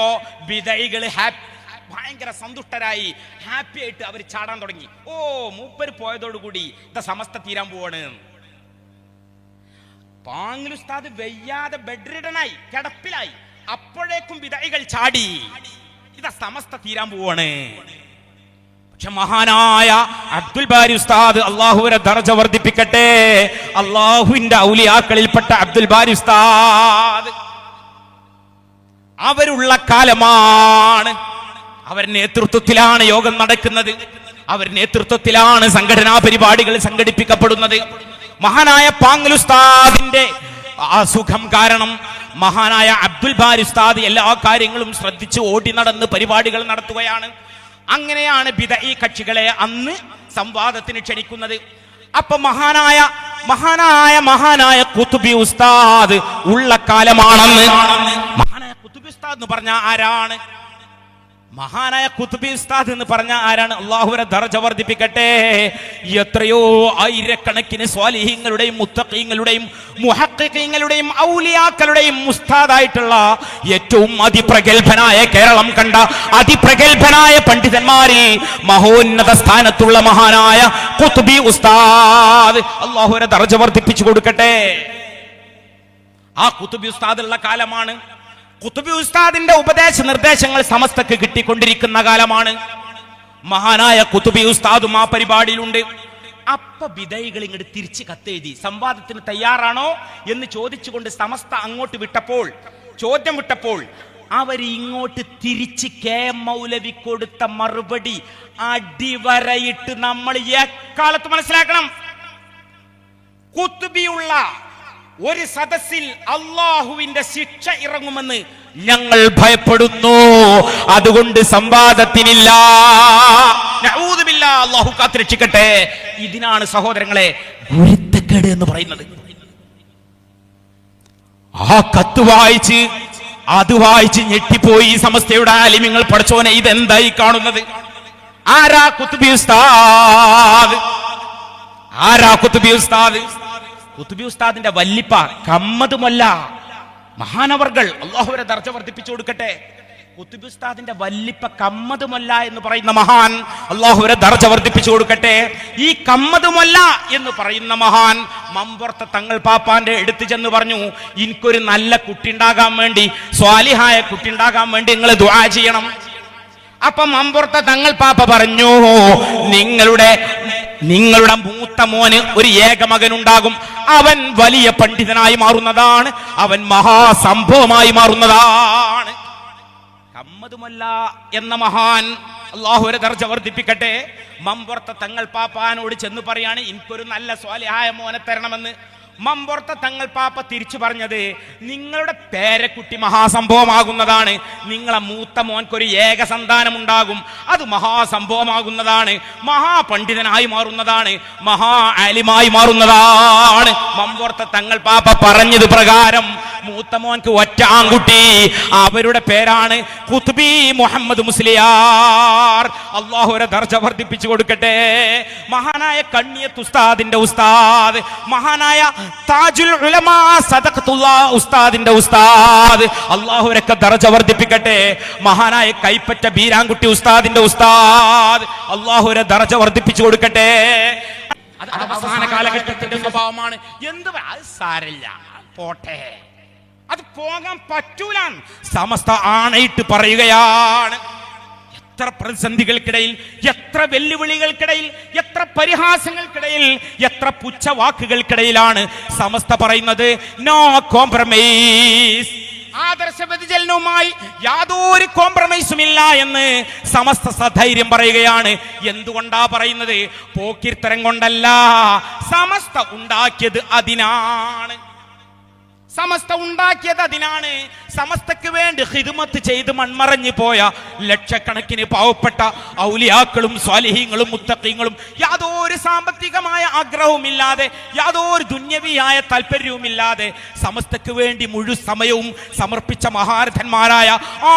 ബിദഈകൾ ഭയങ്കര സന്തുഷ്ടരായി, ഹാപ്പി ആയിട്ട് അവർ ചാടാൻ തുടങ്ങി. ഓ, മൂപ്പര് പോയതോടുകൂടി സമസ്ത തീരാൻ പോവാണ്. പാങ്ങിൽ ഉസ്താദ് വെയ്യാതെ ബെഡ്രിഡനായി, കിടപ്പിലായി. അപ്പോഴേക്കും ബിദഈകൾ ചാടി, സമസ്ത തീരാൻ പോവാണ്. പക്ഷെ മഹാനായ അബ്ദുൽ ബാരി ഉസ്താദ്, അല്ലാഹുവിന്റെ ദർജ വർദ്ധിപ്പിക്കട്ടെ, അല്ലാഹുവിന്റെ ഔലിയാക്കളിൽപ്പെട്ട അബ്ദുൽ ബാരി ഉസ്താദ്, അവരുള്ള കാലമാണ്. അവർ നേതൃത്വത്തിലാണ് യോഗം നടക്കുന്നത്, അവർ നേതൃത്വത്തിലാണ് സംഘടനാ പരിപാടികൾ സംഘടിപ്പിക്കപ്പെടുന്നത്. മഹാനായ പാങ്ങിൽ ഉസ്താദിന്റെ അസുഖം കാരണം മഹാനായ അബ്ദുൽ ബാരി ഉസ്താദ് എല്ലാ കാര്യങ്ങളും ശ്രദ്ധിച്ച് ഓടി നടന്ന് പരിപാടികൾ നടത്തുകയാണ്. അങ്ങനെയാണ് ബിദഈ കക്ഷികളെ അന്ന് സംവാദത്തിന് ക്ഷണിക്കുന്നത്. അപ്പൊ മഹാനായ ഖുത്ബി ഉസ്താദ് ഉള്ള കാലമാണെന്ന്. മഹാനായ ഖുത്ബി ഉസ്താദ് എന്ന് പറഞ്ഞ ആരാണ്? മഹാനായ ഖുത്ബി ഉസ്താദ് എന്ന് പറഞ്ഞ ആരാണ്? അല്ലാഹുവിന്റെ ദർജ വർദ്ധിപ്പിക്കട്ടെ. എത്രയോ ആയിരക്കണക്കിന് സ്വാലിഹീങ്ങളുടെയും മുത്തഖീങ്ങളുടെയും മുഹഖഖീങ്ങളുടെയും ഔലിയാക്കളുടെയും ഉസ്താദായിട്ടുള്ള ഏറ്റവും അതിപ്രഗൽഭനായ, കേരളം കണ്ട അതിപ്രഗൽഭനായ പണ്ഡിതന്മാരിൽ മഹോന്നത സ്ഥാനത്തുള്ള മഹാനായ ഖുത്ബി ഉസ്താദ്, അല്ലാഹുവിന്റെ ദർജ വർദ്ധിപ്പിച്ചു കൊടുക്കട്ടെ. ആ ഖുത്ബി ഉസ്താദ് ഉള്ള കാലമാണ്. ഖുത്ബി ഉസ്താദിന്റെ ഉപദേശ നിർദ്ദേശങ്ങൾ സമസ്തക്ക് കിട്ടിക്കൊണ്ടിരിക്കുന്ന കാലമാണ്. മഹാനായ ഖുത്ബി ഉസ്താദും ആ പരിപാടിയിലുണ്ട്. അപ്പ വിധൈകൾ ഇങ്ങോട്ട് തിരിച്ച് കത്തെഴുതി സംവാദത്തിന് തയ്യാറാണോ എന്ന് ചോദിച്ചുകൊണ്ട് സമസ്ത അങ്ങോട്ട് വിട്ടപ്പോൾ, ചോദ്യം വിട്ടപ്പോൾ അവരിങ്ങോട്ട് തിരിച്ച് കെ എം മൗലവി കൊടുത്ത മറുപടി അടിവരയിട്ട് നമ്മൾ എക്കാലത്ത് മനസ്സിലാക്കണം. കുത്തുബിയുള്ള ഒരു സദസ്സിൽ അള്ളാഹുവിന്റെ ശിക്ഷ ഇറങ്ങുമെന്ന് ഞങ്ങൾ ഭയപ്പെടുന്നു. അതുകൊണ്ട് സംവാദത്തിനില്ല. അള്ളാഹു കാത്തുരക്ഷിക്കട്ടെ. ഇതിനാണ് സഹോദരങ്ങളെ ഗുരുത്തക്കേട് എന്ന് പറയുന്നത്. ആ കത്ത് വായിച്ച് അത് വായിച്ച് ഞെട്ടിപ്പോയി സമസ്തയുടെ ആലിമ്യങ്ങൾ. പഠിച്ചോനെ, ഇതെന്തായി കാണുന്നത്? ആരാ ഖുത്ബി ഉസ്താദ്? ആരാ ഖുത്ബി ഉസ്താദ്? ഖുത്ബി ഉസ്താദിന്റെ വല്ലിപ്പ കമ്മദ് മൊല്ല മഹാനവർകൾ, അല്ലാഹുവിന്റെ ദർജ വർദ്ധിപ്പിച്ചു കൊടുക്കട്ടെ. ഖുത്ബി ഉസ്താദിന്റെ വല്ലിപ്പ കമ്മദ് മൊല്ല എന്ന് പറയുന്ന മഹാൻ, അല്ലാഹുവിന്റെ ദർജ വർദ്ധിപ്പിച്ചു കൊടുക്കട്ടെ. ഈ കമ്മദ് മൊല്ല എന്ന് പറയുന്ന മഹാൻ മമ്പുറത്തെ തങ്ങൾ പാപ്പാന്റെ അടുത്ത് ചെന്ന് പറഞ്ഞു, എനിക്കൊരു നല്ല കുട്ടി ഉണ്ടാകാൻ വേണ്ടി, സ്വാലിഹായ കുട്ടി ഉണ്ടാകാൻ വേണ്ടി നിങ്ങൾ ദുആ ചെയ്യണം. അപ്പൊ മമ്പുറത്തെ തങ്ങൾ പാപ്പ പറഞ്ഞു, നിങ്ങളുടെ മൂത്ത മോന് ഒരു ഏക മകൻ ഉണ്ടാകും. അവൻ വലിയ പണ്ഡിതനായി മാറുന്നതാണ്, അവൻ മഹാസംഭവമായി മാറുന്നതാണ്. കമ്മദുമല്ല എന്ന മഹാൻ, അല്ലാഹുവിന്റെ ദർജ വർദ്ധിപ്പിക്കട്ടെ, മമ്പുറത്തെ തങ്ങൾ പാപ്പാനോട് ചെന്ന് പറയാണ്, എനിക്കൊരു നല്ല സ്വാലിഹായ മോനെ തരണമെന്ന്. മമ്പുറത്തെ തങ്ങൾ പാപ്പ തിരിച്ചു പറഞ്ഞത്, നിങ്ങളുടെ പേരക്കുട്ടി മഹാസംഭവമാകുന്നതാണ്, നിങ്ങളെ മൂത്ത മോൻക്കൊരു ഏക സന്താനം ഉണ്ടാകും, അത് മഹാസംഭവമാകുന്നതാണ്, മഹാപണ്ഡിതനായി മാറുന്നതാണ്, മഹാ ആലിമായി മാറുന്നതാണ്. മമ്പുറത്തെ തങ്ങൾ പാപ്പ പറഞ്ഞത് പ്രകാരം മൂത്ത മോൻക്ക് ഒറ്റ ആൺകുട്ടി, അവരുടെ പേരാണ് ഖുത്ബി മുഹമ്മദ് മുസ്ലിയാർ. അല്ലാഹുവിന്റെ ദർജ വർദ്ധിപ്പിച്ചു കൊടുക്കട്ടെ. മഹാനായ കണ്ണിയത്ത് ഉസ്താദിന്റെ ഉസ്താദ്, മഹാനായ താജുൽ ഉലമാ സദഖത്തുല്ലാ ഉസ്താദിന്റെ ഉസ്താദ്, അല്ലാഹുവിന്റെ ദർജ വർദ്ധിപ്പിക്കട്ടെ. മഹാനായ കൈപ്പറ്റ ബീരാൻകുട്ടി ഉസ്താദിന്റെ ഉസ്താദ്, അല്ലാഹുവിന്റെ ദർജ വർദ്ധിപ്പിച്ചു കൊടുക്കട്ടെ. അത് അവസാന കാലഘട്ടത്തിന്റെ സ്വഭാവമാണ്. എന്ത് അത് സാരല്ല, പോട്ടെ, അത് പോകാൻ പറ്റൂല. സമസ്ത ആണയിട്ട് പറയുകയാണ്. എത്ര പ്രതിസന്ധികൾക്കിടയിൽ, എത്ര വെല്ലുവിളികൾക്കിടയിൽ, എത്ര പരിഹാസങ്ങൾക്കിടയിൽ, എത്ര പുച്ഛവാക്കുകൾക്കിടയിലാണ് സമസ്ത പറയുന്നത് നോ കോംപ്രമൈസ്. ആദർശ വ്യതിചലനവുമായി യാതൊരു കോംപ്രമൈസും ഇല്ല എന്ന് സമസ്ത സധൈര്യം പറയുകയാണ്. എന്തുകൊണ്ടാ പറയുന്നത്? പോക്കിർത്തരം കൊണ്ടല്ല, സമസ്ത ഉണ്ടാക്കിയത് അതിനാണ്. സമസ്ത ഉണ്ടാക്കിയത് അതിനാണ്. സമസ്തക്ക് വേണ്ടി ഖിദ്മത്ത് ചെയ്ത് മൺമറഞ്ഞു പോയ ലക്ഷക്കണക്കിന് പാവപ്പെട്ട ഔലിയാക്കളും സ്വാലിഹീങ്ങളും മുത്തഖീങ്ങളും യാതൊരു സാമ്പത്തികമായ ആഗ്രഹവുമില്ലാതെ, യാതൊരു ദുന്യവിയായ താല്പര്യവുമില്ലാതെ സമസ്തക്ക് വേണ്ടി മുഴു സമയവും സമർപ്പിച്ച മഹാരഥന്മാരായ ആ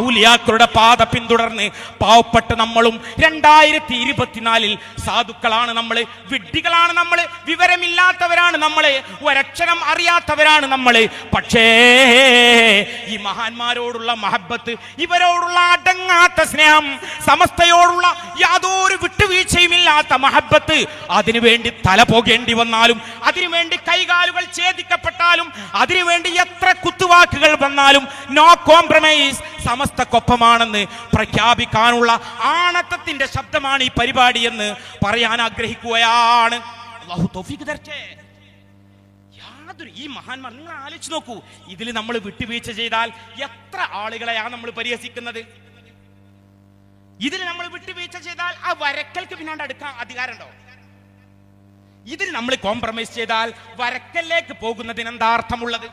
ഔലിയാക്കളുടെ പാത പിന്തുടർന്ന് പാവപ്പെട്ട നമ്മളും 2024 സാധുക്കളാണ് നമ്മൾ, വിഡ്ഢികളാണ് നമ്മൾ, വിവരമില്ലാത്തവരാണ് നമ്മൾ, ഒരക്ഷരം അറിയാത്തവരാണ് നമ്മൾ. പക്ഷേ ഈ മഹാന്മാരോടുള്ള മഹബത്ത്, ഇവരോടുള്ള അടങ്ങാത്ത സ്നേഹം, സമസ്തയോടുള്ള യാതൊരു വിട്ടുവീഴ്ചയുമില്ലാത്ത മഹബത്ത്, അതിനുവേണ്ടി തല പോകേണ്ടി വന്നാലും, അതിനുവേണ്ടി കൈകാലുകൾ ഛേദിക്കപ്പെട്ടാലും, അതിനുവേണ്ടി എത്ര കുത്തുവാക്കുകൾ വന്നാലും നോ കോംപ്രമൈസ്, സമസ്തക്കൊപ്പമാണെന്ന് പ്രഖ്യാപിക്കാനുള്ള ആണത്തത്തിന്റെ ശബ്ദമാണ് ഈ പരിപാടി എന്ന് പറയാൻ ആഗ്രഹിക്കുകയാണ്. അല്ലാഹു തൗഫീഖ് തരട്ടെ. ഈ മഹാന്മാർ നിങ്ങൾ ആലോചിച്ച് നോക്കൂ. ഇതിൽ നമ്മൾ വിട്ടുവീഴ്ച ചെയ്താൽ എത്ര ആളുകളെയാണ് നമ്മൾ പരിഹസിക്കുന്നത്? ഇതിൽ നമ്മൾ വിട്ടുവീഴ്ച ചെയ്താൽ ആ വരക്കൽക്ക് പിന്നാണ്ട് അടുക്കാൻ അധികാരമുണ്ടോ? ഇതിൽ നമ്മൾ കോംപ്രമൈസ് ചെയ്താൽ വരക്കലിലേക്ക് പോകുന്നതിന് എന്താ അർത്ഥമുള്ളത്?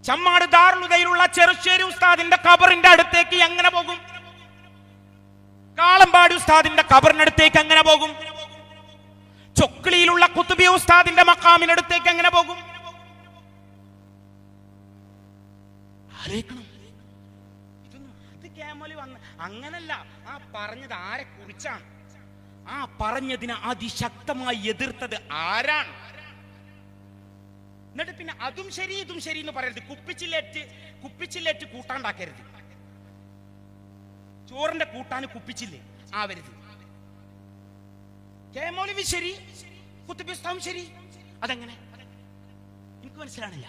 ചമ്മാട് ദാറുലുദയിലുള്ള ചെറുശ്ശേരി ഉസ്താദിന്റെ ഖബറിന്റെ അടുത്തേക്ക് എങ്ങനെ പോകും? കാളമ്പാടി ഉസ്താദിന്റെ ഖബറിനടുത്തേക്ക് എങ്ങനെ പോകും? ചൊക്ലിയിലുള്ള ഖുത്ബി ഉസ്താദിന്റെ മഖാമിനടുത്തേക്ക് എങ്ങനെ പോകും? അങ്ങനല്ല. ആ പറഞ്ഞത് ആരെ കുറിച്ചാണ്? ആ പറഞ്ഞതിനെ അതിശക്തമായി എതിർത്തത് ആരാണ്? എന്നിട്ട് പിന്നെ അതും ശരി ഇതും ശരി എന്ന് പറയരുത്. കുപ്പിച്ചില്ലേറ്റ് കൂട്ടാണ്ടാക്കരുത്. ചോറിന്റെ കൂട്ടാന് കുപ്പിച്ചില്ലേ ആവരുത്. കെ മൗലവി ശരി, ഖുത്ബി ഉസ്താദും ശരി, അതെങ്ങനെ? എനിക്ക് മനസ്സിലാണില്ല.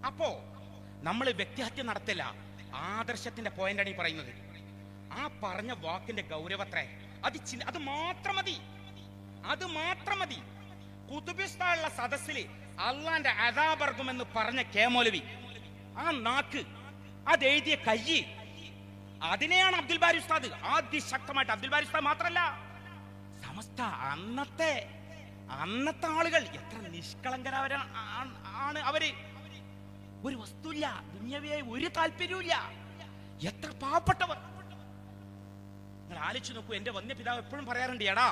അപ്പോ നമ്മൾ വ്യക്തിഹത്യ നടത്തില്ല. ആദർശത്തിന്റെ പോയിന്റാണ് ഈ പറയുന്നത്. ആ പറഞ്ഞ വാക്കിന്റെ ഗൗരവത്രേ അത് മാത്രം മതി. അത് മാത്രം മതി. കുതുബിസ്ഥാനുള്ള സദസ്സിൽ അള്ളാന്റെ അദാബർഗുമെന്ന് പറഞ്ഞ മൗലവി, ആ നാക്ക്, അതെഴുതിയ കൈ, അതിനെയാണ് അബ്ദുൽ ബാരി ഉസ്താദ് അതിശക്തമായിട്ട്, അബ്ദുൽ ബാരി ഉസ്താദ് മാത്രല്ല സമസ്ത അന്നത്തെ ആളുകൾ എത്ര നിഷ്കളങ്കരാണ് അവര്. ഒരു വസ്തുല്ല, ദുന്യവിയായി ഒരു താല്പര്യമില്ല. എത്ര പാവപ്പെട്ടവർ. നിങ്ങൾ ആലോചിച്ച് നോക്കൂ. എന്റെ വന്യപിതാവ് എപ്പോഴും പറയാറുണ്ട്, എടാ,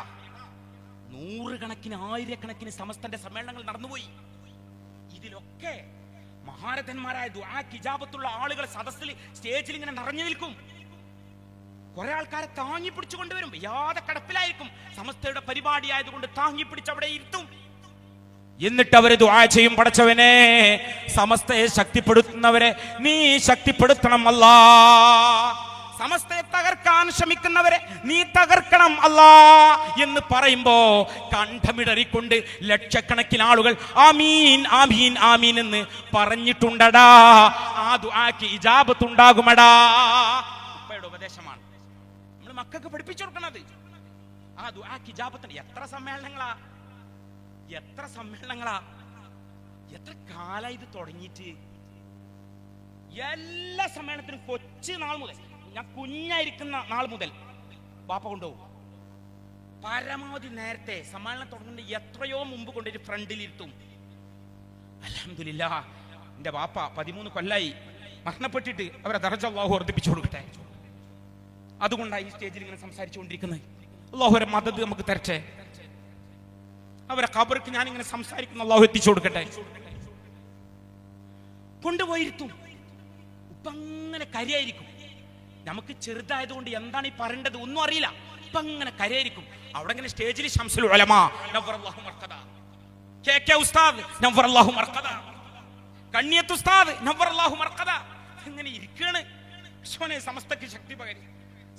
നൂറുകണക്കിന് ആയിരക്കണക്കിന് സമസ്തന്റെ സമ്മേളനങ്ങൾ നടന്നുപോയി. ഇതിലൊക്കെ മഹാരഥന്മാരായ ദുആക്ക് ഇജാബത്തുള്ള ആളുകൾ സദസ്സിൽ സ്റ്റേജിൽ ഇങ്ങനെ നിറഞ്ഞു നിൽക്കും. കുറെ ആൾക്കാരെ താങ്ങി പിടിച്ചു കൊണ്ടുവരും. യാതെ കടപ്പിലായിരിക്കും. സമസ്തയുടെ പരിപാടി ആയതുകൊണ്ട് താങ്ങി പിടിച്ച് അവിടെ ഇരുത്തും. എന്നിട്ട് അവര് ദുആ ചെയ്യും, പടച്ചവനെ, സമസ്തയെ ശക്തിപ്പെടുത്തുന്നവരെ നീ ശക്തിപ്പെടുത്തണം അല്ലാ. സമസ്തയെ തകർക്കാൻ ശ്രമിക്കുന്നവരെ നീ തകർക്കണം അല്ലാ എന്ന് പറയുമ്പോ കണ്ഠമിടറിക്കൊണ്ട് ലക്ഷക്കണക്കിന് ആളുകൾ ആമീൻ ആമീൻ ആമീൻ എന്ന് പറഞ്ഞിട്ടുണ്ടടാ. ആ ദുആക്ക് ഇജാബത്ത് ഉണ്ടാകുമടാ. ഉപ്പയുടെ ഉപദേശമാണ് നമ്മൾ മക്കൾക്ക് പഠിപ്പിച്ചു കൊടുക്കണത്. ആ ദുആക്ക് ഇജാബത്ത്. എത്ര സമ്മേളനങ്ങളാ, എത്ര കാലം ഇത് തുടങ്ങിയിട്ട്. എല്ലാ സമ്മേളനത്തിനും കൊച്ചു നാൾ മുതൽ, ഞാൻ കുഞ്ഞായിരിക്കുന്ന നാൾ മുതൽ ബാപ്പ കൊണ്ടുപോകും. പരമാവധി നേരത്തെ സമ്മേളനം തുടങ്ങുന്ന എത്രയോ മുമ്പ് കൊണ്ടൊരു ഫ്രണ്ടിലിരുത്തും. അൽഹംദുലില്ലാഹ്, എന്റെ ബാപ്പ 13 കൊല്ലായി മരണപ്പെട്ടിട്ട് അവരെ ദറജ അല്ലാഹു വർദ്ധിപ്പിച്ചു കൊടുക്കട്ടെ. അതുകൊണ്ടാണ് ഈ സ്റ്റേജിൽ ഇങ്ങനെ സംസാരിച്ചുകൊണ്ടിരിക്കുന്നത്. അല്ലാഹു ഒരു മദദ് നമുക്ക് തരട്ടെ. അവരെ ഖബർക്ക് ഞാൻ ഇങ്ങനെ സംസാരിക്കുന്ന അല്ലാഹു എത്തിച്ചു കൊടുക്കട്ടെ. കൊണ്ടുപോയിരുത്തും. ഇപ്പൊ അങ്ങനെ കരിയായിരിക്കും. നമുക്ക് ചെറുതായതുകൊണ്ട് എന്താണ് ഈ പറയേണ്ടത് ഒന്നും അറിയില്ല. ഇപ്പൊ അങ്ങനെ കരിയായിരിക്കും. അവിടെ ഇങ്ങനെ സ്റ്റേജിൽ ശംസുൽ ഉലമാ നവ്വറല്ലാഹു മർഖദ, കെ ഉസ്താദ് നവ്വറല്ലാഹു മർഖദ, കണ്ണിയത്ത് ഉസ്താദ് നവ്വറല്ലാഹു മർഖദ ഇങ്ങനെ ഇരിക്കുകയാണ്. സമസ്തക്ക് ശക്തി പകരി,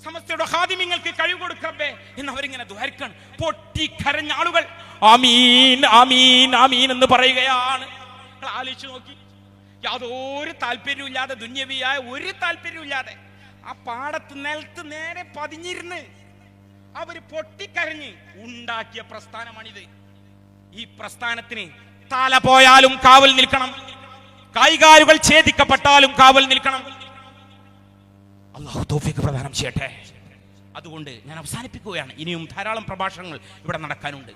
സമസ്തയുടെ ഖാദിമിങ്ങൾക്ക് കഴിവ് കൊടുക്കറബ്ബേ എന്നവരിങ്ങനെ ദ്വാരിക്കാണ്. പൊട്ടിക്കരഞ്ഞ ആളുകൾ ആമീൻ ആമീൻ ആമീൻ എന്ന് പറയുകയാണ്. ആലോചിച്ച് നോക്കി. യാതൊരു താല്പര്യമില്ലാതെ, ദുന്യവിയായ ഒരു താല്പര്യമില്ലാതെ ആ പാടത്ത് നിലത്ത് നേരെ പതിഞ്ഞിരുന്ന് അവര് പൊട്ടിക്കരഞ്ഞ് ഉണ്ടാക്കിയ പ്രസ്ഥാനമാണിത്. ഈ പ്രസ്ഥാനത്തിന് തല പോയാലും കാവൽ നിൽക്കണം, കൈകാലുകൾ ഛേദിക്കപ്പെട്ടാലും കാവൽ നിൽക്കണം. അല്ലാഹു തൗഫീഖ് പ്രദാനം ചെയ്യട്ടെ. അതുകൊണ്ട് ഞാൻ അവസാനിപ്പിക്കുകയാണ്. ഇനിയും ധാരാളം പ്രഭാഷണങ്ങൾ ഇവിടെ നടക്കാനുണ്ട്.